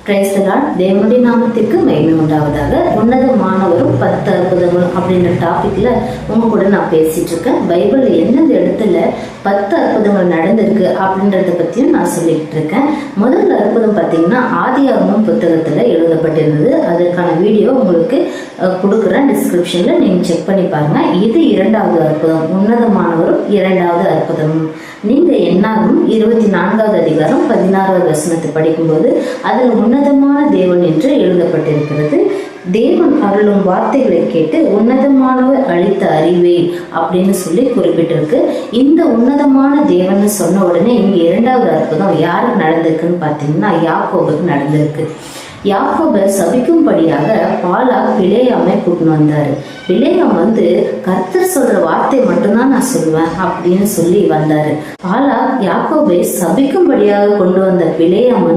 Price the Lord. தேவனுடைய நாமத்திற்கு மகிமை உண்டாவதாக. உன்னதமானவரும் 10 அற்புதங்களும் அப்படின்ற டாபிக்ல உங்க கூட நான் பேசிட்டு இருக்கேன். பைபிள் எந்தெந்த இடத்துல 10 அற்புதங்கள் நடந்திருக்கு அப்படின்றத பத்தியும் நான் சொல்லிட்டு இருக்கேன். முதல் அற்புதம் பார்த்தீங்கன்னா ஆதியாகமம் புத்தகத்துல எழுதப்பட்டிருந்தது. அதற்கான வீடியோ உங்களுக்கு கொடுக்குறேன் டிஸ்கிரிப்ஷன்ல, நீங்க செக் பண்ணி பாருங்க. இது இரண்டாவது அற்புதம், உன்னதமானவரும் இரண்டாவது அற்புதம். நீங்க என்னாகும் 24வது அதிகாரம் 16வது வசனத்தை படிக்கும்போது அதில் உன்னதமான தேவன் என்று எழுதப்பட்டிருக்கிறது. தேவன் அருளும் வார்த்தைகளை கேட்டு உன்னதமானவர் அளித்த அறிவே அப்படின்னு சொல்லி குறிப்பிட்டிருக்கு. இந்த உன்னதமான தேவன் சொன்ன உடனே இங்க இரண்டாவது அற்புதம் யாருக்கு நடந்திருக்குன்னு பார்த்தீங்கன்னா யாக்கோபுக்கு நடந்திருக்கு. யாக்கோபை சபிக்கும்படியாக பாலாக் பிலேயாமை கூட்டின்னு வந்தாரு. பிலேயாம் கர்த்தர் சொல்ற வார்த்தை மட்டும்தான் நான் சொல்லுவேன் அப்படின்னு சொல்லி வந்தாரு. பாலாக் யாக்கோபை சபிக்கும்படியாக கொண்டு வந்த பிலேயாம்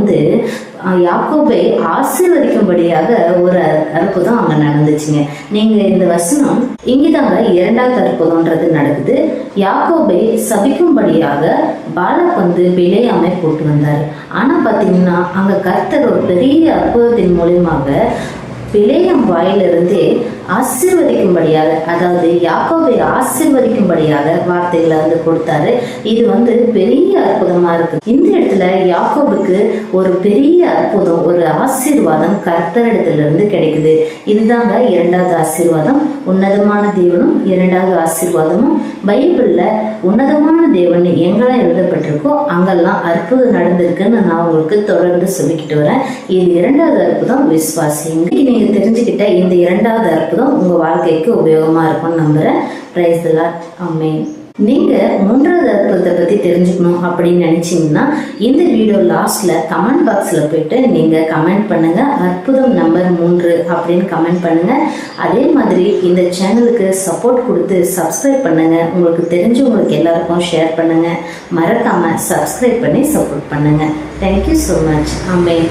யாக்கோபை ஆசீர்வதிக்கும்படியாக ஒரு அற்புதம் அங்க நடந்துச்சுங்க. நீங்க இந்த வசனம் இங்கதாங்க இரண்டாவது அற்புதம்ன்றது நடக்குது. யாக்கோபை சபிக்கும்படியாக பாலாக் பிலேயாமை கூட்டு வந்தாரு. ஆனா பாத்தீங்கன்னா அங்க கர்த்தர் ஒரு பெரிய அற்புதத்தின் மூலியமாக பிலேயாம் வாயிலிருந்தே ஆசீர்வதிக்கும்படியாக, அதாவது யாக்கோபை ஆசீர்வதிக்கும்படியாக வார்த்தைகளை கொடுத்தாரு. இது பெரிய அற்புதமா இருக்கு. இந்த இடத்துல யாக்கோபுக்கு ஒரு பெரிய அற்புதம், ஒரு ஆசீர்வாதம் கர்த்தரிடத்திலிருந்து கிடைக்குது. இதுதாங்க இரண்டாவது ஆசீர்வாதம். உன்னதமான தேவனும் இரண்டாவது ஆசீர்வாதமும் பைபிள்ல உன்னதமான தேவன் எங்கெல்லாம் எழுதப்பட்டிருக்கோ அங்கெல்லாம் அற்புதம் நடந்திருக்குன்னு நான் உங்களுக்கு தொடர்ந்து சொல்லிக்கிட்டு வரேன். இது இரண்டாவது அற்புதம், விசுவாசி. இன்னைக்கு நீங்க தெரிஞ்சுக்கிட்ட இந்த இரண்டாவது அற்புதம் உங்க வாழ்க்கைக்கு உபயோகமா இருக்கும்னு நம்புறேன். Praise the lord. ஆமென். நீங்க மூன்றாவது அற்புதத்தை பத்தி தெரிஞ்சுக்கணும் அப்படின்னு நினைச்சீங்கன்னா இந்த வீடியோ லாஸ்ட்ல கமெண்ட் பாக்ஸ்ல போயிட்டு நீங்க கமெண்ட் பண்ணுங்க, அற்புதம் நம்பர் 3 அப்படின்னு கமெண்ட் பண்ணுங்க. அதே மாதிரி இந்த சேனலுக்கு சப்போர்ட் கொடுத்து சப்ஸ்கிரைப் பண்ணுங்க. உங்களுக்கு தெரிஞ்சவங்களுக்கு எல்லாருக்கும் ஷேர் பண்ணுங்க. மறக்காம சப்ஸ்கிரைப் பண்ணி சப்போர்ட் பண்ணுங்க. Thank you so much. ஆமென்.